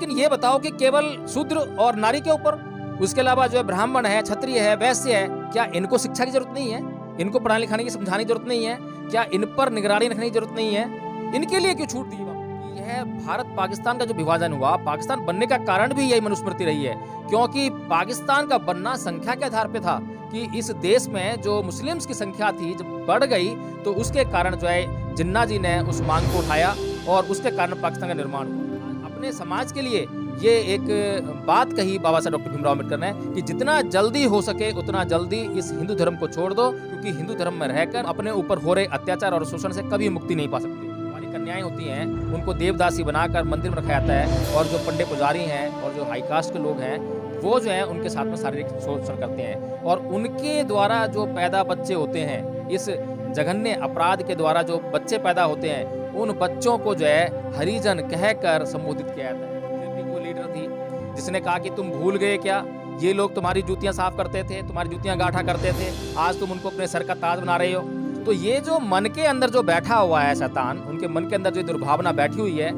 लेकिन ये बताओ कि केवल शूद्र और नारी के ऊपर, उसके अलावा जो है ब्राह्मण है, क्षत्रिय है, वैश्य है, क्या इनको शिक्षा की जरूरत नहीं है? इनको पढ़ाने लिखाने की समझाने की जरूरत नहीं है? क्या इन पर निगरानी रखने की जरूरत नहीं है? इनके लिए क्यों छूट दी? यह भारत पाकिस्तान का जो विभाजन हुआ, पाकिस्तान बनने का कारण भी यही मनुस्मृति रही है, क्योंकि पाकिस्तान का बनना संख्या के आधार पे था कि इस देश में जो मुस्लिम्स की संख्या थी जब बढ़ गई तो उसके कारण जो है जिन्ना जी ने उस मांग को उठाया और उसके कारण पाकिस्तान का निर्माण हुआ। अपने समाज के लिए ये एक बात कही बाबा साहब डॉक्टर भीमराव अम्बेडकर ने कि जितना जल्दी हो सके उतना जल्दी इस हिंदू धर्म को छोड़ दो, क्योंकि हिंदू धर्म में रहकर अपने ऊपर हो रहे अत्याचार और शोषण से कभी मुक्ति नहीं पा सकते। कन्याएं होती हैं उनको देवदासी बनाकर मंदिर में रखा जाता है, और जो पंडित पुजारी हैं और जो हाई कास्ट के लोग हैं वो जो है उनके साथ में शारीरिक शोषण करते हैं, और उनके द्वारा जो पैदा बच्चे होते हैं, इस जघन्य अपराध के द्वारा जो बच्चे पैदा होते हैं, उन बच्चों को जो है हरिजन कहकर संबोधित किया जाता है। वो लीडर थी जिसने कहा कि तुम भूल गए क्या, ये लोग तुम्हारी जूतियां साफ करते थे, तुम्हारी जूतियां गांठा करते थे, आज तुम उनको अपने सर का ताज बना रहे हो। तो ये जो मन के अंदर जो बैठा हुआ है शैतान, उनके मन के अंदर जो दुर्भावना बैठी हुई है,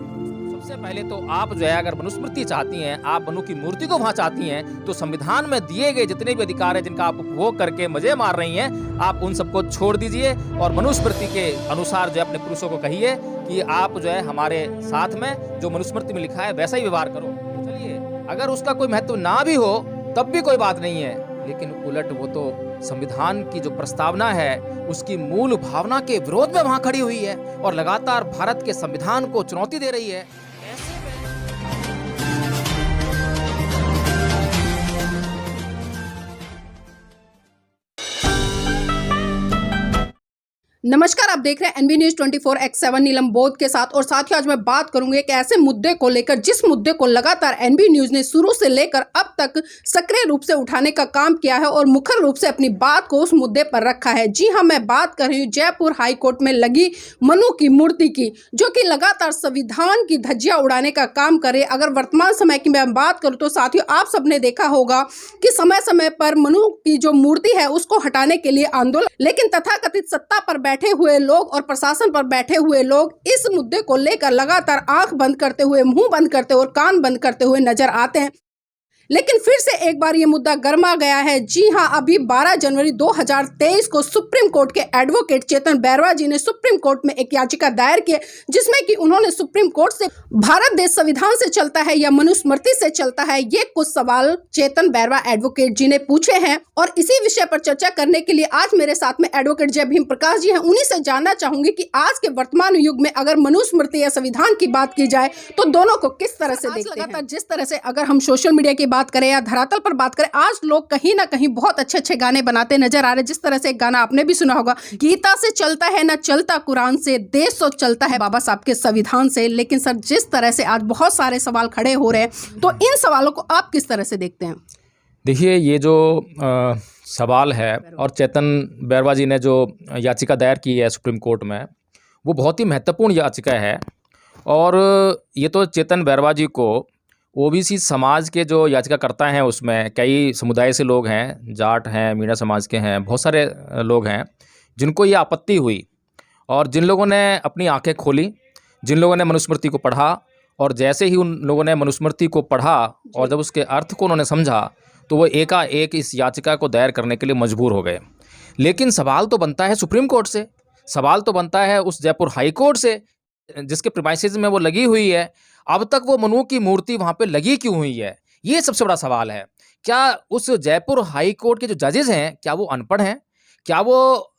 सबसे पहले तो आप जो है अगर मनुस्मृति चाहती हैं, आप मनु की मूर्ति को वहां चाहती हैं, तो संविधान में दिए गए जितने भी अधिकार है जिनका आप उपभोग करके मजे मार रही हैं, आप उन सबको छोड़ दीजिए और मनुस्मृति के अनुसार जो अपने पुरुषों को कहिए कि आप जो है हमारे साथ में जो मनुस्मृति में लिखा है वैसा ही व्यवहार करो। चलिए, अगर उसका कोई महत्व ना भी हो तब भी कोई बात नहीं है, लेकिन उलट वो तो संविधान की जो प्रस्तावना है उसकी मूल भावना के विरोध में वहां खड़ी हुई है और लगातार भारत के संविधान को चुनौती दे रही है। नमस्कार, आप देख रहे हैं एनबी न्यूज 24/7 नीलम बोध के साथ। और साथ ही आज मैं बात करूंगी एक ऐसे मुद्दे को लेकर जिस मुद्दे को लगातार एनबी न्यूज ने शुरू से लेकर अब तक सक्रिय रूप से उठाने का काम किया है और मुखर रूप से अपनी बात को उस मुद्दे पर रखा है। जी हां, मैं बात कर रही हूं जयपुर हाई कोर्ट में लगी मनु की मूर्ति की, जो कि लगातार संविधान की धज्जियां उड़ाने का काम करे। अगर वर्तमान समय की मैं बात करूँ तो साथियों, आप सबने देखा होगा कि समय समय पर मनु की जो मूर्ति है उसको हटाने के लिए आंदोलन, लेकिन तथाकथित सत्ता पर बैठे हुए लोग और प्रशासन पर बैठे हुए लोग इस मुद्दे को लेकर लगातार आंख बंद करते हुए, मुंह बंद करते हुए और कान बंद करते हुए नजर आते हैं। लेकिन फिर से एक बार ये मुद्दा गर्मा गया है। जी हां, अभी 12 जनवरी 2023 को सुप्रीम कोर्ट के एडवोकेट चेतन बैरवा जी ने सुप्रीम कोर्ट में एक याचिका दायर की, जिसमें कि उन्होंने सुप्रीम कोर्ट से भारत देश संविधान से चलता है या मनुस्मृति से चलता है, ये कुछ सवाल चेतन बैरवा एडवोकेट जी ने पूछे हैं। और इसी विषय पर चर्चा करने के लिए आज मेरे साथ में एडवोकेट जय भीम प्रकाश जी हैं। उन्हीं से जानना चाहूंगी कि आज के वर्तमान युग में अगर मनुस्मृति या संविधान की बात की जाए तो दोनों को किस तरह से देखते हैं। जिस तरह से अगर हम सोशल मीडिया की बात करें या धरातल पर बात करें, आज लोग कहीं ना कहीं बहुत अच्छे अच्छे गाने बनाते नजर आ रहे हैं। जिस तरह से एक गाना आपने भी सुना होगा, गीता से चलता है ना चलता कुरान से, देश तो चलता है बाबा साहब के संविधान से। लेकिन सर, जिस तरह से आज बहुत सारे सवाल खड़े हो रहे हैं, तो इन सवालों को आप किस तरह से देखते हैं? देखिए, ये जो सवाल है और चेतन बैरवा जी ने जो याचिका दायर की है सुप्रीम कोर्ट में, वो बहुत ही महत्वपूर्ण याचिका है। और ये तो चेतन बैरवा जी को ओबीसी समाज के जो याचिकाकर्ता हैं उसमें कई समुदाय से लोग हैं, जाट हैं, मीणा समाज के हैं, बहुत सारे लोग हैं जिनको ये आपत्ति हुई, और जिन लोगों ने अपनी आंखें खोली, जिन लोगों ने मनुस्मृति को पढ़ा, और जैसे ही उन लोगों ने मनुस्मृति को पढ़ा और जब उसके अर्थ को उन्होंने समझा तो वो एकाएक इस याचिका को दायर करने के लिए मजबूर हो गए। लेकिन सवाल तो बनता है सुप्रीम कोर्ट से, सवाल तो बनता है उस जयपुर हाई कोर्ट से जिसके प्रीमाइसेस में वो लगी हुई है। अब तक वो मनु की मूर्ति वहाँ पे लगी क्यों हुई है, ये सबसे बड़ा सवाल है। क्या उस जयपुर हाई कोर्ट के जो जजेस हैं, क्या वो अनपढ़ हैं? क्या वो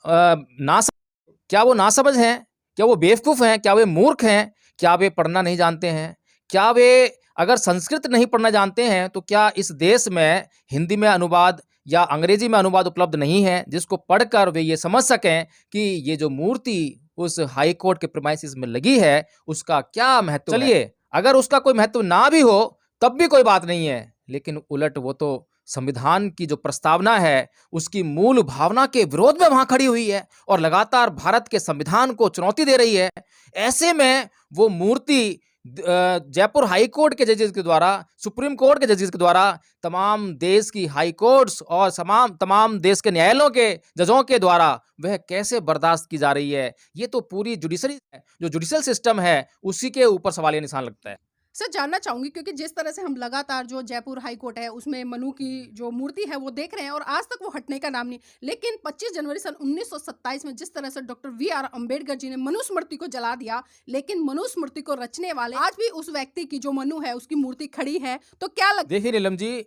नासमझ हैं? क्या वो बेवकूफ़ हैं? क्या वे मूर्ख हैं? क्या वे पढ़ना नहीं जानते हैं? क्या वे अगर संस्कृत नहीं पढ़ना जानते हैं तो क्या इस देश में हिंदी में अनुवाद या अंग्रेजी में अनुवाद उपलब्ध नहीं है जिसको पढ़कर वे ये समझ सकें कि ये जो मूर्ति उस हाई कोर्ट के प्रीमाइसेस में लगी है उसका क्या महत्व है? चलिए, अगर उसका कोई महत्व ना भी हो तब भी कोई बात नहीं है, लेकिन उलट वो तो संविधान की जो प्रस्तावना है उसकी मूल भावना के विरोध में वहां खड़ी हुई है और लगातार भारत के संविधान को चुनौती दे रही है। ऐसे में वो मूर्ति जयपुर हाई कोर्ट के जजेस के द्वारा, सुप्रीम कोर्ट के जजेस के द्वारा, तमाम देश की हाई कोर्ट्स और तमाम देश के न्यायालयों के जजों के द्वारा वह कैसे बर्दाश्त की जा रही है? ये तो पूरी जुडिशरी है, जो जुडिशल सिस्टम है उसी के ऊपर सवालिया निशान लगता है। सर जानना चाहूंगी क्योंकि जिस तरह से हम लगातार जो जयपुर हाई कोर्ट है उसमें मनु की जो मूर्ति है वो देख रहे हैं और आज तक वो हटने का नाम नहीं। लेकिन 25 जनवरी सन 1927 में जिस तरह से डॉक्टर वी.आर. अंबेडकर जी ने मनुस्मृति को जला दिया, लेकिन मनुस्मृति को रचने वाले आज भी उस व्यक्ति की जो मनु है उसकी मूर्ति खड़ी है, तो क्या लगता देखिए नीलम जी,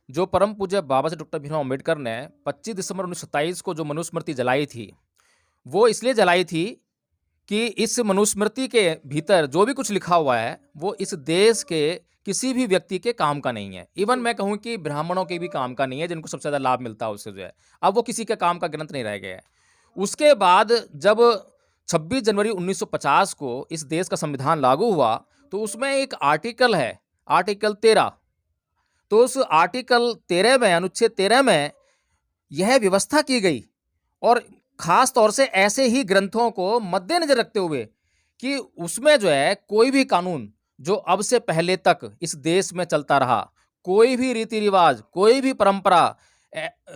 जो परम पूज्य बाबा साहब डॉक्टर भीमराव अम्बेडकर ने 25 दिसंबर 1927 को जो मनुस्मृति जलाई थी, वो इसलिए जलाई थी कि इस मनुस्मृति के भीतर जो भी कुछ लिखा हुआ है वो इस देश के किसी भी व्यक्ति के काम का नहीं है। इवन मैं कहूँ कि ब्राह्मणों के भी काम का नहीं है, जिनको सबसे ज़्यादा लाभ मिलता है उससे जो है, अब वो किसी के काम का ग्रंथ नहीं रह गया है। उसके बाद जब 26 जनवरी 1950 को इस देश का संविधान लागू हुआ तो उसमें एक आर्टिकल है, आर्टिकल 13। तो उस आर्टिकल 13 में, अनुच्छेद 13 में यह व्यवस्था की गई, और खास तौर से ऐसे ही ग्रंथों को मद्देनजर रखते हुए कि उसमें जो है कोई भी कानून जो अब से पहले तक इस देश में चलता रहा, कोई भी रीति रिवाज, कोई भी परंपरा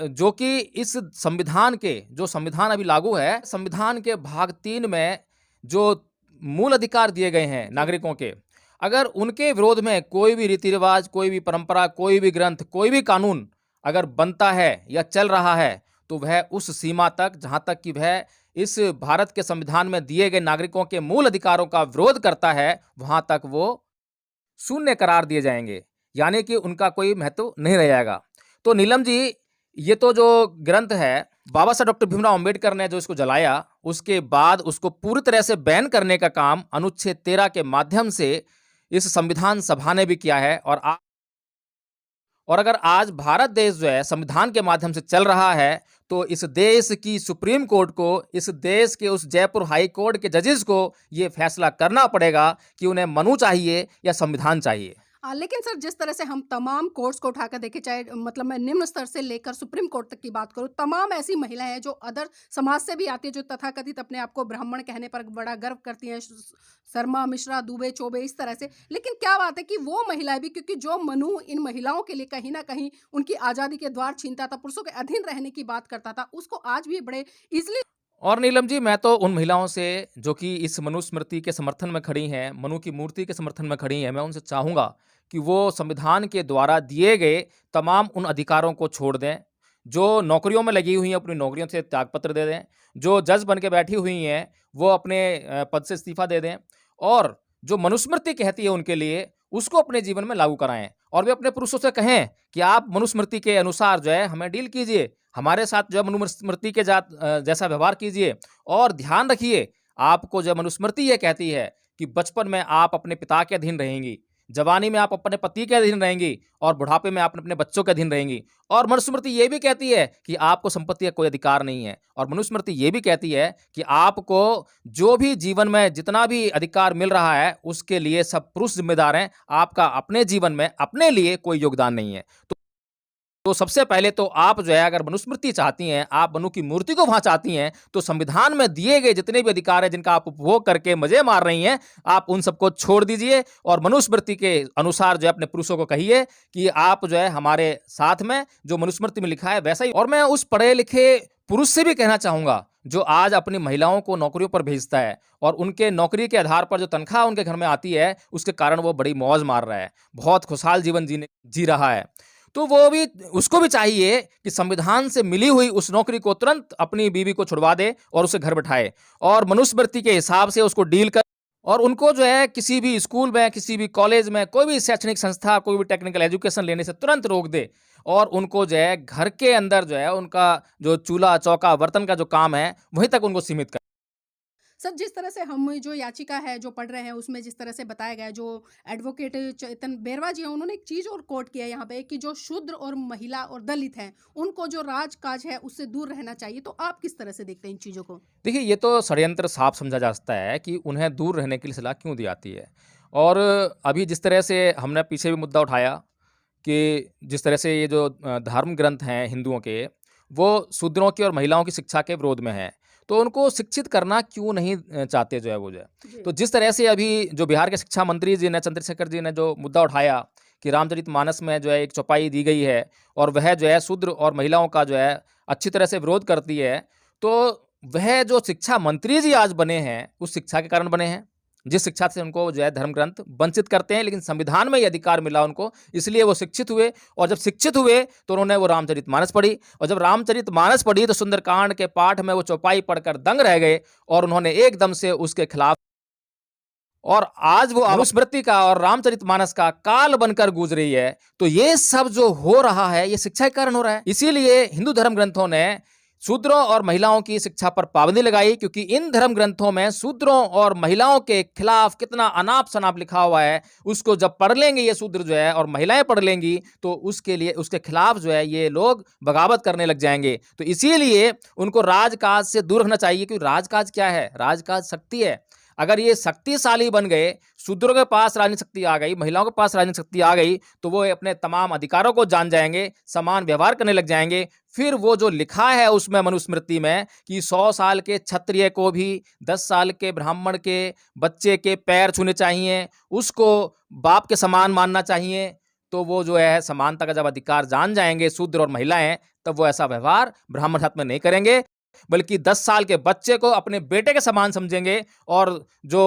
जो कि इस संविधान के, जो संविधान अभी लागू है, संविधान के भाग 3 में जो मूल अधिकार दिए गए हैं नागरिकों के, अगर उनके विरोध में कोई भी रीति रिवाज, कोई भी परंपरा, कोई भी ग्रंथ, कोई भी कानून अगर बनता है या चल रहा है तो वह उस सीमा तक, जहां तक कि वह इस भारत के संविधान में दिए गए नागरिकों के मूल अधिकारों का विरोध करता है, वहां तक वो शून्य करार दिए जाएंगे, यानी कि उनका कोई महत्व नहीं रह जाएगा। तो नीलम जी, ये तो जो ग्रंथ है बाबा साहब डॉक्टर भीमराव अंबेडकर ने जो इसको जलाया, उसके बाद उसको पूरी तरह से बैन करने का काम अनुच्छेद 13 के माध्यम से इस संविधान सभा ने भी किया है। और अगर आज भारत देश जो है संविधान के माध्यम से चल रहा है, तो इस देश की सुप्रीम कोर्ट को, इस देश के उस जयपुर हाई कोर्ट के जजेस को ये फैसला करना पड़ेगा कि उन्हें मनु चाहिए या संविधान चाहिए। लेकिन सर जिस तरह से हम तमाम कोर्ट्स को उठाकर देखें, चाहे मतलब मैं निम्न स्तर से लेकर सुप्रीम कोर्ट तक की बात करूं, तमाम ऐसी महिलाएं हैं जो अदर समाज से भी आती है, जो तथाकथित अपने आप को ब्राह्मण कहने पर बड़ा गर्व करती हैं, शर्मा, मिश्रा, दुबे, चौबे, इस तरह से। लेकिन क्या बात है कि वो महिलाएं भी, क्योंकि जो मनु इन महिलाओं के लिए कहीं ना कहीं उनकी आज़ादी के द्वार छीनता था, पुरुषों के अधीन रहने की बात करता था, उसको आज भी बड़े ईजिली। और नीलम जी, मैं तो उन महिलाओं से जो कि इस मनुस्मृति के समर्थन में खड़ी हैं, मनु की मूर्ति के समर्थन में खड़ी हैं, मैं उनसे चाहूँगा कि वो संविधान के द्वारा दिए गए तमाम उन अधिकारों को छोड़ दें। जो नौकरियों में लगी हुई हैं, अपनी नौकरियों से त्यागपत्र दे दें। जो जज बन के बैठी हुई हैं, वो अपने पद से इस्तीफा दे दें, और जो मनुस्मृति कहती है उनके लिए, उसको अपने जीवन में लागू कराएं। और वे अपने पुरुषों से कहें कि आप मनुस्मृति के अनुसार जो है हमें डील कीजिए, हमारे साथ जो है मनुस्मृति के जैसा व्यवहार कीजिए। और ध्यान रखिए, आपको जो मनुस्मृति ये कहती है कि बचपन में आप अपने पिता के अधीन रहेंगी, जवानी में आप अपने पति के अधीन रहेंगी, और बुढ़ापे में आप अपने बच्चों के अधीन रहेंगी। और मनुस्मृति ये भी कहती है कि आपको संपत्ति का कोई अधिकार नहीं है। और मनुस्मृति ये भी कहती है कि आपको जो भी जीवन में जितना भी अधिकार मिल रहा है, उसके लिए सब पुरुष जिम्मेदार हैं। आपका अपने जीवन में अपने लिए कोई योगदान नहीं है। तो सबसे पहले तो आप जो है, अगर मनुस्मृति चाहती हैं, आप मनु की मूर्ति को वहां चाहती हैं, तो संविधान में दिए गए जितने भी अधिकार हैं जिनका आप उपभोग करके मजे मार रही हैं, आप उन सबको छोड़ दीजिए और मनुस्मृति के अनुसार जो है अपने पुरुषों को कहिए कि आप जो है हमारे साथ में जो मनुस्मृति में लिखा है वैसा ही। और मैं उस पढ़े लिखे पुरुष से भी कहना चाहूंगा जो आज अपनी महिलाओं को नौकरियों पर भेजता है, और उनके नौकरी के आधार पर जो तनख्वाह उनके घर में आती है, उसके कारण वो बड़ी मौज मार रहा है, बहुत खुशहाल जीवन जी रहा है। तो वो भी, उसको भी चाहिए कि संविधान से मिली हुई उस नौकरी को तुरंत अपनी बीवी को छुड़वा दे और उसे घर बैठाए, और मनुस्मृति के हिसाब से उसको डील कर, और उनको जो है किसी भी स्कूल में, किसी भी कॉलेज में, कोई भी शैक्षणिक संस्था, कोई भी टेक्निकल एजुकेशन लेने से तुरंत रोक दे, और उनको जो है घर के अंदर जो है उनका जो चूल्हा चौका बर्तन का जो काम है वहीं तक उनको सीमित कर। सर जिस तरह से हम जो याचिका है जो पढ़ रहे हैं उसमें जिस तरह से बताया गया है, जो एडवोकेट चेतन बेरवा जी हैं, उन्होंने एक चीज़ और कोट किया है यहाँ पे कि जो शूद्र और महिला और दलित हैं उनको जो राजकाज है उससे दूर रहना चाहिए। तो आप किस तरह से देखते हैं इन चीज़ों को? देखिए, ये तो षड्यंत्र साफ समझा जा सकता है कि उन्हें दूर रहने के लिए सलाह क्यों दी जाती है। और अभी जिस तरह से हमने पीछे भी मुद्दा उठाया कि जिस तरह से ये जो धर्म ग्रंथ हैं हिंदुओं के, वो शूद्रों की और महिलाओं की शिक्षा के विरोध में है, तो उनको शिक्षित करना क्यों नहीं चाहते जो है वो जो है। तो जिस तरह से अभी जो बिहार के शिक्षा मंत्री जी ने, चंद्रशेखर जी ने जो मुद्दा उठाया कि रामचरितमानस में जो है एक चौपाई दी गई है और वह जो है शूद्र और महिलाओं का जो है अच्छी तरह से विरोध करती है, तो वह जो शिक्षा मंत्री जी आज बने हैं उस शिक्षा के कारण बने हैं। जिस शिक्षा से उनको जो है धर्म ग्रंथ वंचित करते हैं, लेकिन संविधान में ये अधिकार मिला उनको, इसलिए वो शिक्षित हुए। और जब शिक्षित हुए तो उन्होंने वो रामचरितमानस पढ़ी, और जब रामचरितमानस पढ़ी तो सुंदरकांड के पाठ में वो चौपाई पढ़कर दंग रह गए और उन्होंने एकदम से उसके खिलाफ, और आज वो मनुस्मृति का और रामचरितमानस का काल बनकर गूंज रही है। तो ये सब जो हो रहा है ये शिक्षा के कारण हो रहा है। इसीलिए हिंदू धर्म ग्रंथों ने शूद्रों और महिलाओं की शिक्षा पर पाबंदी लगाई, क्योंकि इन धर्म ग्रंथों में शूद्रों और महिलाओं के खिलाफ कितना अनाप शनाप लिखा हुआ है। उसको जब पढ़ लेंगे ये शूद्र जो है और महिलाएं पढ़ लेंगी तो उसके लिए उसके खिलाफ जो है ये लोग बगावत करने लग जाएंगे। तो इसीलिए उनको राजकाज से दूर रहना चाहिए, क्योंकि राजकाज क्या है? राजकाज शक्ति है। अगर ये शक्तिशाली बन गए, शूद्रों के पास राजनीतिक शक्ति आ गई, महिलाओं के पास राजनीतिक शक्ति आ गई, तो वो अपने तमाम अधिकारों को जान जाएंगे, समान व्यवहार करने लग जाएंगे। फिर वो जो लिखा है उसमें मनुस्मृति में कि 100 साल के क्षत्रिय को भी 10 साल के ब्राह्मण के बच्चे के पैर छूने चाहिए, उसको बाप के समान मानना चाहिए, तो वो जो है समानता का जब अधिकार जान जाएंगे शूद्र और महिलाएं, तब वो ऐसा व्यवहार ब्राह्मण साथ में नहीं करेंगे, बल्कि 10 साल के बच्चे को अपने बेटे के समान समझेंगे। और जो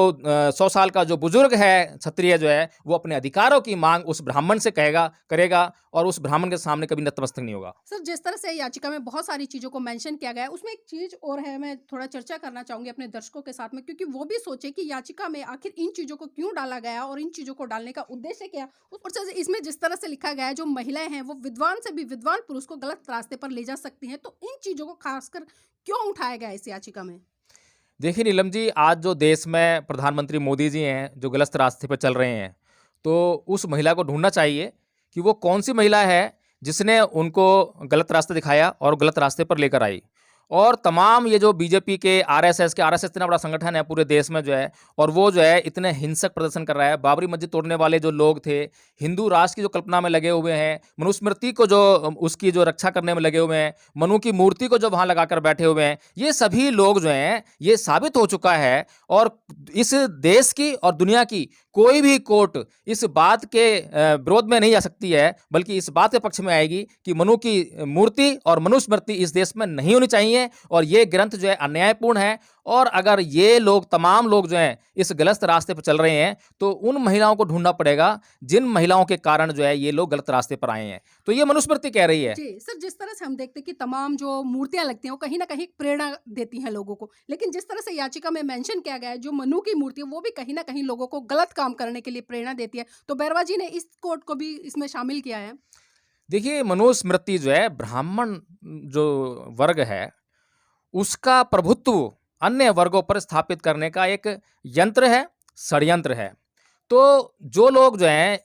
100 साल का जो बुजुर्ग है क्षत्रिय जो है वो अपने अधिकारों की मांग उस ब्राह्मण से करेगा और उस ब्राह्मण के सामने कभी नतमस्तक नहीं होगा। सर, जिस तरह से याचिका में बहुत सारी चीज़ों को मेंशन किया गया है, उसमें एक चीज़ और है, मैं थोड़ा चर्चा करना चाहूँगी अपने दर्शकों के साथ में, क्योंकि वो भी सोचे कि याचिका में आखिर इन चीज़ों को क्यों डाला गया और इन चीज़ों को डालने का उद्देश्य क्या। ऊपर से इसमें जिस तरह से लिखा गया है, जो महिलाएं हैं वो विद्वान से भी विद्वान पुरुष को गलत रास्ते पर ले जा सकती हैं, तो इन चीज़ों को खासकर क्यों उठाया गया इस याचिका में? देखिए नीलम जी, आज जो देश में प्रधानमंत्री मोदी जी हैं जो गलत रास्ते पर चल रहे हैं, तो उस महिला को ढूंढना चाहिए कि वो कौन सी महिला है जिसने उनको गलत रास्ता दिखाया और गलत रास्ते पर लेकर आई। और तमाम ये जो बीजेपी के आरएसएस इतना बड़ा संगठन है पूरे देश में जो है, और वो जो है इतने हिंसक प्रदर्शन कर रहा है। बाबरी मस्जिद तोड़ने वाले जो लोग थे, हिंदू राष्ट्र की जो कल्पना में लगे हुए हैं, मनुस्मृति को जो उसकी जो रक्षा करने में लगे हुए हैं, मनु की मूर्ति को जो वहां लगाकर बैठे हुए हैं, ये सभी लोग जो हैं, ये साबित हो चुका है। और इस देश की और दुनिया की कोई भी कोर्ट इस बात के विरोध में नहीं जा सकती है, बल्कि इस बात के पक्ष में आएगी कि मनु की मूर्ति और मनुस्मृति इस देश में नहीं होनी चाहिए, और ये ग्रंथ जो है अन्यायपूर्ण है। और अगर ये लोग तमाम लोग जो हैं इस गलत रास्ते पर चल रहे हैं, तो उन महिलाओं को ढूंढना पड़ेगा जिन महिलाओं के कारण जो है ये लोग गलत रास्ते पर आए हैं। तो ये मनुस्मृति कह रही है। जी सर, जिस तरह से हम देखते हैं कि तमाम जो मूर्तियां लगती हैं वो कहीं ना कहीं प्रेरणा देती हैं लोगों को, लेकिन जिस तरह से याचिका में मेंशन किया गया है, जो मनु की मूर्ति है वो भी कहीं ना कहीं लोगों को गलत काम करने के लिए प्रेरणा देती है, तो बैरवा जी ने इस कोट को भी इसमें शामिल किया है। देखिए, मनुस्मृति जो है ब्राह्मण जो वर्ग है उसका प्रभुत्व अन्य वर्गों पर स्थापित करने का एक यंत्र है, षड्यंत्र है। तो जो लोग जो हैं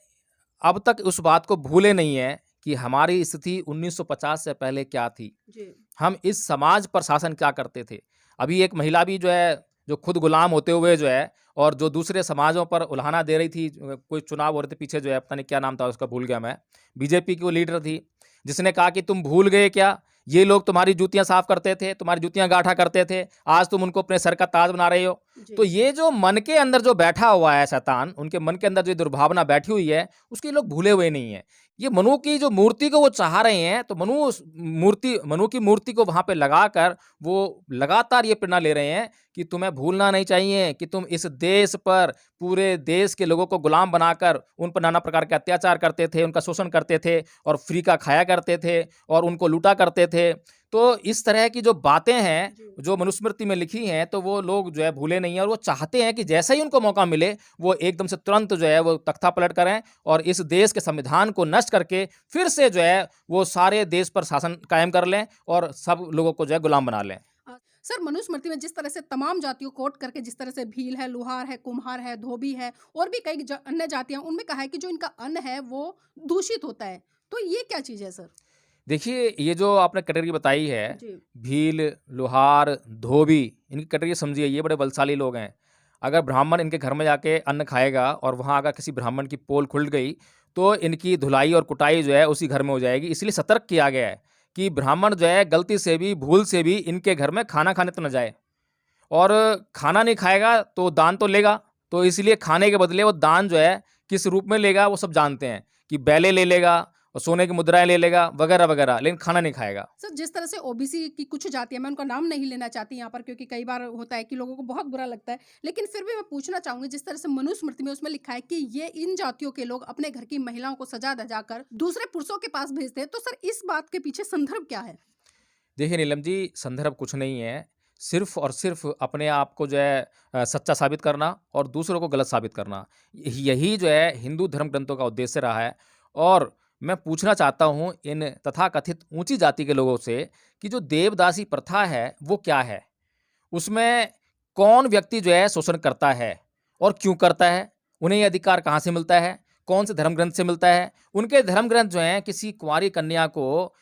अब तक उस बात को भूले नहीं है कि हमारी स्थिति 1950 से पहले क्या थी, जी। हम इस समाज पर शासन क्या करते थे। अभी एक महिला भी जो है, जो खुद गुलाम होते हुए जो है और जो दूसरे समाजों पर उल्हाना दे रही थी, कोई चुनाव हो रहे थे पीछे जो है, पता नहीं क्या नाम था उसका, भूल गया मैं, बीजेपी की वो लीडर थी, जिसने कहा कि तुम भूल गए क्या, ये लोग तुम्हारी जूतियां साफ करते थे, तुम्हारी जूतियां गाठा करते थे, आज तुम उनको अपने सर का ताज बना रहे हो। तो ये जो मन के अंदर जो बैठा हुआ है शैतान, उनके मन के अंदर जो दुर्भावना बैठी हुई है, उसके लोग भूले हुए नहीं है। ये मनु की जो मूर्ति को वो चाह रहे हैं, तो मनु की मूर्ति को वहां पे लगाकर वो लगातार ये प्रेरणा ले रहे हैं कि तुम्हें भूलना नहीं चाहिए कि तुम इस देश पर पूरे देश के लोगों को गुलाम बनाकर उन पर नाना प्रकार के अत्याचार करते थे, उनका शोषण करते थे और फ्री का खाया करते थे और उनको लूटा करते थे। तो इस तरह की जो बातें हैं जो मनुस्मृति में लिखी हैं, तो वो लोग जो है भूले नहीं हैं, और वो चाहते हैं कि जैसे ही उनको मौका मिले वो एकदम से तुरंत जो है वो तख्ता पलट करें और इस देश के संविधान को नष्ट करके फिर से जो है वो सारे देश पर शासन कायम कर लें और सब लोगों को जो है गुलाम बना लें। सर, मनुस्मृति में जिस तरह से तमाम जातियों कोट करके, जिस तरह से भील है, लोहार है, कुम्हार है, धोबी है और भी कई अन्य जातियां, उनमें कहा है कि जो इनका अन्न है वो दूषित होता है, तो ये क्या चीज़ है सर? देखिए, ये जो आपने कैटेगरी बताई है, भील, लोहार, धोबी, इनकी कैटेगरी समझिए, ये बड़े बलशाली लोग हैं। अगर ब्राह्मण इनके घर में जाके अन्न खाएगा और वहाँ अगर किसी ब्राह्मण की पोल खुल गई तो इनकी धुलाई और कुटाई जो है उसी घर में हो जाएगी। इसलिए सतर्क किया गया है कि ब्राह्मण जो है गलती से भी, भूल से भी इनके घर में खाना खाने तो न जाए, और खाना नहीं खाएगा तो दान तो लेगा, तो इसलिए खाने के बदले वो दान जो है किस रूप में लेगा वो सब जानते हैं कि बैले ले लेगा, और सोने की मुद्राएं ले लेगा वगैरह वगैरह, लेकिन खाना नहीं खाएगा। सर, जिस तरह से ओबीसी की कुछ जातियां, मैं उनका नाम नहीं लेना चाहती यहाँ पर क्योंकि कई बार होता है कि लोगों को बहुत बुरा लगता है, लेकिन फिर भी मैं पूछना चाहूंगी, जिस तरह से मनुस्मृति में उसमें लिखा है कि ये इन जातियों के लोग अपने घर की महिलाओं को सजा धजा कर दूसरे पुरुषों के पास भेजते हैं, तो सर इस बात के पीछे संदर्भ क्या है? देखिए नीलम जी, संदर्भ कुछ नहीं है, सिर्फ और सिर्फ अपने आप को जो है सच्चा साबित करना और दूसरों को गलत साबित करना, यही जो है हिंदू धर्म ग्रंथों का उद्देश्य रहा है। और मैं पूछना चाहता हूँ इन तथाकथित ऊंची जाति के लोगों से कि जो देवदासी प्रथा है वो क्या है, उसमें कौन व्यक्ति जो है शोषण करता है और क्यों करता है, उन्हें ये अधिकार कहाँ से मिलता है, कौन से धर्म ग्रंथ से मिलता है। उनके धर्म ग्रंथ जो हैं किसी कुंवारी कन्या को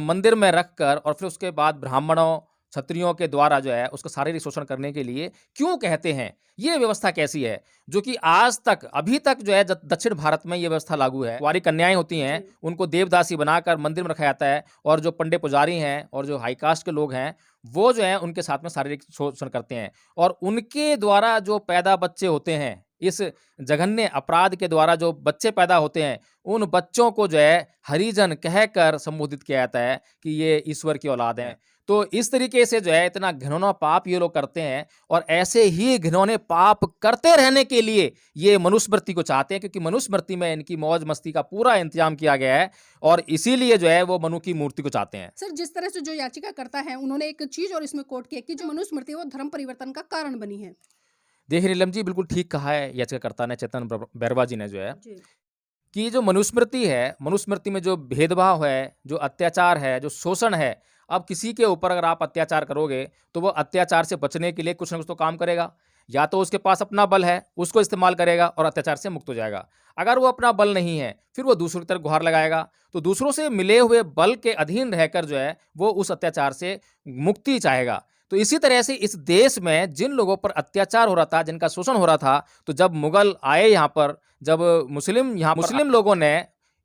मंदिर में रखकर और फिर उसके बाद ब्राह्मणों क्षत्रियों के द्वारा जो है उसका शारीरिक शोषण करने के लिए क्यों कहते हैं। ये व्यवस्था कैसी है जो कि आज तक अभी तक जो है दक्षिण भारत में ये व्यवस्था लागू है। कुंवारी कन्याएं होती हैं, उनको देवदासी बनाकर मंदिर में रखा जाता है और जो पंडित पुजारी हैं और जो हाई कास्ट के लोग हैं वो जो है उनके साथ में शारीरिक शोषण करते हैं और उनके द्वारा जो पैदा बच्चे होते हैं, इस जघन्य अपराध के द्वारा जो बच्चे पैदा होते हैं, उन बच्चों को जो है हरिजन कहकर संबोधित किया जाता है कि ये ईश्वर की औलाद हैं। तो इस तरीके से जो है इतना घिनौना पाप ये लोग करते हैं और ऐसे ही घिनौने पाप करते रहने के लिए ये मनुस्मृति को चाहते हैं, क्योंकि मनुस्मृति में इनकी मौज मस्ती का पूरा इंतजाम किया गया है और इसीलिए जो है वो मनु की मूर्ति को चाहते हैं। सर, जिस तरह से जो याचिका करता है, उन्होंने एक चीज और इसमें कोट किया कि जो मनुस्मृति है वो धर्म परिवर्तन का कारण बनी है। देखिए नीलम जी, बिल्कुल ठीक कहा है याचिकाकर्ता ने, चेतन बैरवा जी ने जो है जी। कि जो मनुस्मृति है, मनुस्मृति में जो भेदभाव है, जो अत्याचार है, जो शोषण है, अब किसी के ऊपर अगर आप अत्याचार करोगे तो वो अत्याचार से बचने के लिए कुछ ना कुछ तो काम करेगा। या तो उसके पास अपना बल है, उसको इस्तेमाल करेगा और अत्याचार से मुक्त हो जाएगा। अगर वो अपना बल नहीं है, फिर वो दूसरों की तरफ गुहार लगाएगा। तो दूसरों से मिले हुए बल के अधीन रहकर जो है वो उस अत्याचार से मुक्ति चाहेगा। तो इसी तरह से इस देश में जिन लोगों पर अत्याचार हो रहा था, जिनका शोषण हो रहा था, तो जब मुगल आए यहाँ पर, जब मुस्लिम लोगों ने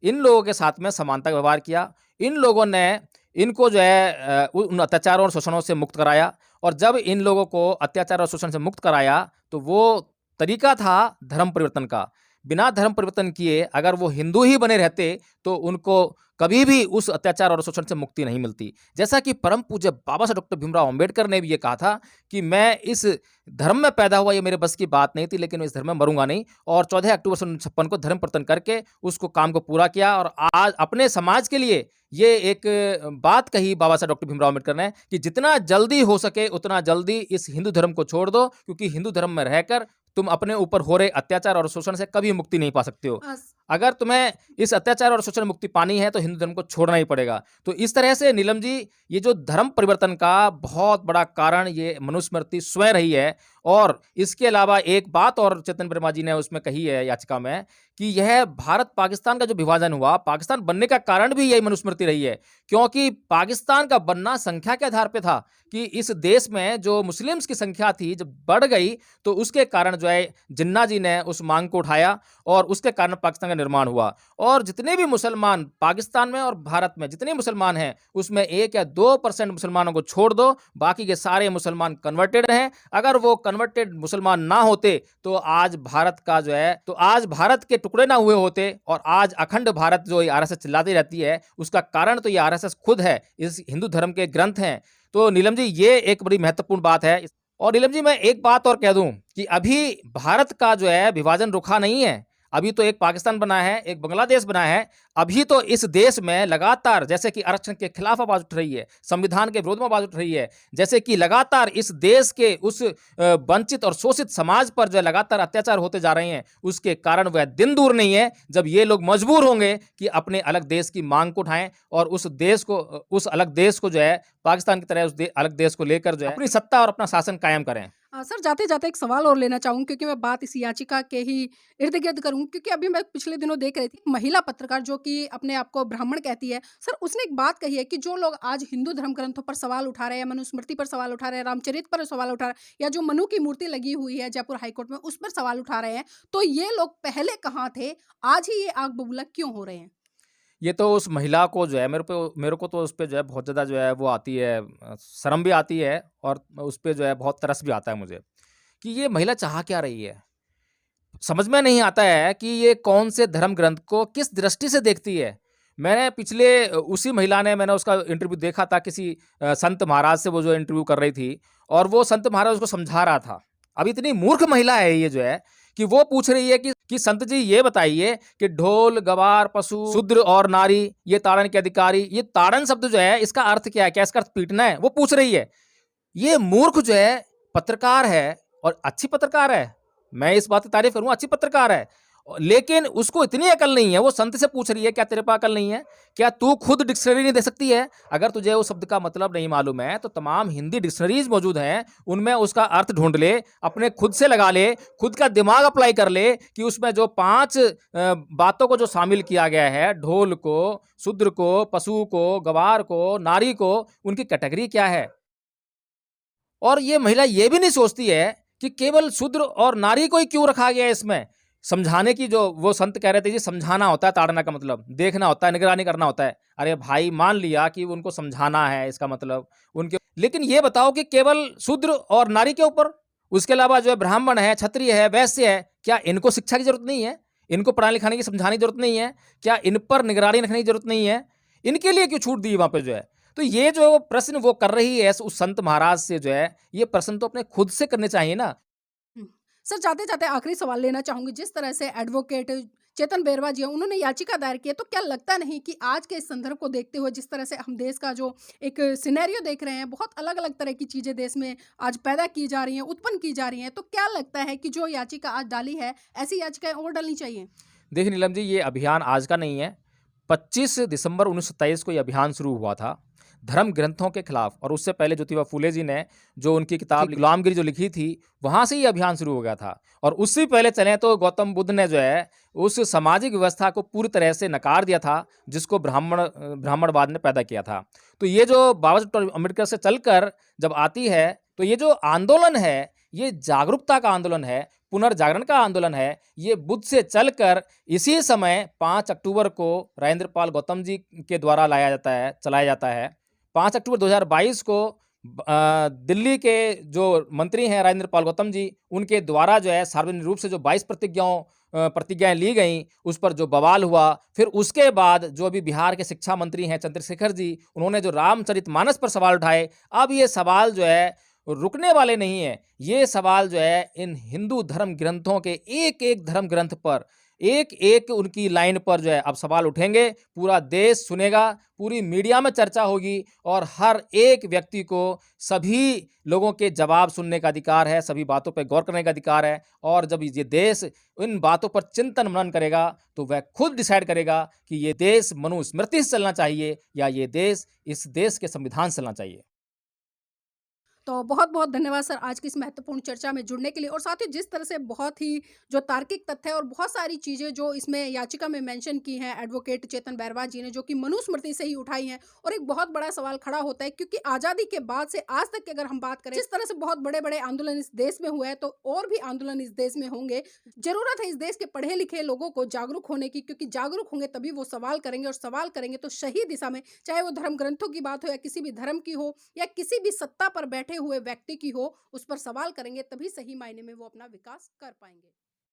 इन लोगों के साथ में समानता का व्यवहार किया, इन लोगों ने इनको जो है उन अत्याचारों और शोषणों से मुक्त कराया। और जब इन लोगों को अत्याचार और शोषण से मुक्त कराया तो वो तरीका था धर्म परिवर्तन का। बिना धर्म परिवर्तन किए अगर वो हिंदू ही बने रहते तो उनको कभी भी उस अत्याचार और शोषण से मुक्ति नहीं मिलती। जैसा कि परम पूज्य बाबा साहब डॉक्टर भीमराव अंबेडकर ने भी ये कहा था कि मैं इस धर्म में पैदा हुआ, ये मेरे बस की बात नहीं थी, लेकिन मैं इस धर्म में मरूंगा नहीं। और 14 अक्टूबर 1956 को धर्म परिवर्तन करके उसको काम को पूरा किया और आज अपने समाज के लिए ये एक बात कही बाबा साहब डॉक्टर भीमराव अंबेडकर ने कि जितना जल्दी हो सके उतना जल्दी इस हिंदू धर्म को छोड़ दो, क्योंकि हिंदू धर्म में रहकर तुम अपने ऊपर हो रहे अत्याचार और शोषण से कभी मुक्ति नहीं पा सकते हो। अगर तुम्हें इस अत्याचार और शोषण मुक्ति पानी है तो हिंदू धर्म को छोड़ना ही पड़ेगा। तो इस तरह से नीलम जी, ये जो धर्म परिवर्तन का बहुत बड़ा कारण ये मनुस्मृति स्वयं रही है। और इसके अलावा एक बात और चेतन वर्मा जी ने उसमें कही है याचिका में कि यह भारत पाकिस्तान का जो विभाजन हुआ, पाकिस्तान बनने का कारण भी यही मनुस्मृति रही है, क्योंकि पाकिस्तान का बनना संख्या के आधार पे था कि इस देश में जो मुस्लिम्स की संख्या थी जब बढ़ गई तो उसके कारण जो है जिन्ना जी ने उस मांग को उठाया और उसके कारण पाकिस्तान का निर्माण हुआ। और जितने भी मुसलमान पाकिस्तान में और भारत में जितने मुसलमान हैं उसमें 1 या 2% मुसलमानों को छोड़ दो, बाकी के सारे मुसलमान कन्वर्टेड हैं। अगर वो कन्वर्टेड मुसलमान ना होते तो आज भारत का जो है, तो आज भारत के टुकड़े ना हुए होते और आज अखंड भारत जो आरएसएस चिल्लाती रहती है उसका कारण तो ये आरएसएस खुद है, इस हिंदू धर्म के ग्रंथ हैं। तो नीलम जी, ये एक बड़ी महत्वपूर्ण बात है। और नीलम जी, मैं एक बात और कह दूं कि अभी भारत का जो है विभाजन रुका नहीं है। अभी तो एक पाकिस्तान बना है, एक बांग्लादेश बना है। अभी तो इस देश में लगातार जैसे कि आरक्षण के खिलाफ आवाज उठ रही है, संविधान के विरोध में आवाज उठ रही है, जैसे कि लगातार इस देश के उस वंचित और शोषित समाज पर जो लगातार अत्याचार होते जा रहे हैं, उसके कारण वह दिन दूर नहीं है जब ये लोग मजबूर होंगे कि अपने अलग देश की मांग को उठाएं और उस अलग देश को जो है पाकिस्तान की तरह अलग देश को लेकर जो है अपनी सत्ता और अपना शासन कायम करें। सर, जाते जाते एक सवाल और लेना चाहूंगी क्योंकि मैं बात इस याचिका के ही इर्द गिर्द करूंगी, क्योंकि अभी मैं पिछले दिनों देख रही थी महिला पत्रकार जो कि अपने आप को ब्राह्मण कहती है। सर, उसने एक बात कही है कि जो लोग आज हिंदू धर्म ग्रंथों पर सवाल उठा रहे हैं, मनुस्मृति पर सवाल उठा रहे हैं, रामचरित पर सवाल उठा रहे हैं, या जो मनु की मूर्ति लगी हुई है जयपुर हाईकोर्ट में उस पर सवाल उठा रहे हैं, तो ये लोग पहले कहाँ थे, आज ही ये आग बबूला क्यों हो रहे हैं? ये तो उस महिला को जो है मेरे को तो उस पे जो है बहुत ज़्यादा जो है वो आती है, शर्म भी आती है और उस पे जो है बहुत तरस भी आता है मुझे कि ये महिला चाह क्या रही है। समझ में नहीं आता है कि ये कौन से धर्म ग्रंथ को किस दृष्टि से देखती है। मैंने पिछले उसी महिला ने मैंने उसका इंटरव्यू देखा था किसी संत महाराज से वो जो इंटरव्यू कर रही थी और वो संत महाराज उसको समझा रहा था। अब इतनी मूर्ख महिला है ये जो है कि वो पूछ रही है कि संत जी ये बताइए कि ढोल, गवार, पशु, शूद्र और नारी ये ताड़न के अधिकारी, ये ताड़न शब्द जो है इसका अर्थ क्या है? क्या इसका अर्थ पीटना है? वो पूछ रही है। ये मूर्ख जो है पत्रकार है और अच्छी पत्रकार है। मैं इस बात की तारीफ करूँगा, अच्छी पत्रकार है। लेकिन उसको इतनी अकल नहीं है, वो संत से पूछ रही है, क्या तेरे पास अकल नहीं है? क्या तू खुद डिक्शनरी नहीं दे सकती है? अगर तुझे उस शब्द का मतलब नहीं मालूम है, तो तमाम हिंदी डिक्शनरीज़ मौजूद हैं, उनमें उसका अर्थ ढूँढ ले, अपने खुद से लगा ले, खुद का दिमाग अप्लाई कर ले कि उसमें जो 5 बातों को जो शामिल किया गया है, ढोल को, शूद्र को, पशु को, गँवार को, नारी को, उनकी कैटेगरी क्या है? और ये महिला ये भी नहीं सोचती है कि केवल शूद्र और नारी को ही क्यों रखा गया है इसमें। समझाने की जो वो संत कह रहे थे जी समझाना होता है ताड़ना का मतलब, देखना होता है, निगरानी करना होता है। अरे भाई मान लिया कि उनको समझाना है इसका मतलब उनके, लेकिन ये बताओ कि केवल शूद्र और नारी के ऊपर, उसके अलावा जो है ब्राह्मण है, क्षत्रिय है, वैश्य है, क्या इनको शिक्षा की ज़रूरत नहीं है? इनको पढ़ाने लिखाने की समझाने की ज़रूरत नहीं है? क्या इन पर निगरानी रखने की ज़रूरत नहीं है? इनके लिए क्यों छूट दी वहाँ पे जो है? तो ये जो प्रश्न वो कर रही है उस संत महाराज से जो है, ये प्रश्न तो अपने खुद से करने चाहिए ना। हुँ। सर जाते-जाते आखिरी सवाल लेना चाहूँगी, जिस तरह से एडवोकेट चेतन बेरवा जी हैं, उन्होंने याचिका दायर की है, तो क्या लगता नहीं कि आज के इस संदर्भ को देखते हुए जिस तरह से हम देश का जो एक सिनेरियो देख रहे हैं, बहुत अलग-अलग तरह की चीज़ें देश में आज पैदा की जा रही हैं, उत्पन्न की जा रही हैं, तो क्या लगता है कि जो याचिका आज डाली है, ऐसी याचिकाएँ और डलनी चाहिए? देखिए नीलम जी, ये अभियान आज का नहीं है। 25 दिसंबर 1927 को ये अभियान शुरू हुआ था, धर्म ग्रंथों के खिलाफ, और उससे पहले ज्योतिबा फुले जी ने जो उनकी किताब गुलामगिरी जो लिखी थी, वहाँ से ये अभियान शुरू हो गया था। और उससे पहले चलें तो गौतम बुद्ध ने जो है, उस सामाजिक व्यवस्था को पूरी तरह से नकार दिया था, जिसको ब्राह्मणवाद ने पैदा किया था। तो ये जो बाबा साहब अम्बेडकर से चलकर जब आती है, तो ये जो आंदोलन है, ये जागरूकता का आंदोलन है, पुनर्जागरण का आंदोलन है। ये बुद्ध से चलकर इसी समय 5 अक्टूबर को राजेंद्र गौतम जी के द्वारा चलाया जाता है। 5 अक्टूबर 2022 को दिल्ली के जो मंत्री हैं राजेंद्र गौतम जी, उनके द्वारा जो है सार्वजनिक रूप से जो 22 प्रतिज्ञाएँ ली गईं, उस पर जो बवाल हुआ। फिर उसके बाद जो अभी बिहार के शिक्षा मंत्री हैं चंद्रशेखर जी, उन्होंने जो रामचरितमानस पर सवाल उठाए। अब ये सवाल जो है रुकने वाले नहीं हैं। ये सवाल जो है इन हिंदू धर्म ग्रंथों के एक-एक धर्म ग्रंथ पर, एक-एक उनकी लाइन पर जो है अब सवाल उठेंगे, पूरा देश सुनेगा, पूरी मीडिया में चर्चा होगी और हर एक व्यक्ति को सभी लोगों के जवाब सुनने का अधिकार है, सभी बातों पे गौर करने का अधिकार है। और जब ये देश इन बातों पर चिंतन-मनन करेगा, तो वह खुद डिसाइड करेगा कि ये देश मनुस्मृति से चलना चाहिए या ये देश इस देश के संविधान से चलना चाहिए। तो बहुत-बहुत धन्यवाद सर आज की इस महत्वपूर्ण चर्चा में जुड़ने के लिए और साथ ही जिस तरह से बहुत ही जो तार्किक तथ्य और बहुत सारी चीज़ें जो इसमें याचिका में मेंशन की हैं एडवोकेट चेतन बैरवा जी ने जो कि मनुस्मृति से ही उठाई हैं और एक बहुत बड़ा सवाल खड़ा होता है क्योंकि आज़ादी के बाद से आज तक की अगर हम बात करें जिस तरह से बहुत बड़े-बड़े आंदोलन इस देश में हुए हैं तो और भी आंदोलन इस देश में होंगे। ज़रूरत है इस देश के पढ़े लिखे लोगों को जागरूक होने की क्योंकि जागरूक होंगे तभी वो सवाल करेंगे और सवाल करेंगे तो सही दिशा में चाहे वो धर्म ग्रंथों की बात हो या किसी भी धर्म की हो या किसी भी सत्ता पर बैठे हुए व्यक्ति की हो उस पर सवाल करेंगे तभी सही मायने में वो अपना विकास कर पाएंगे।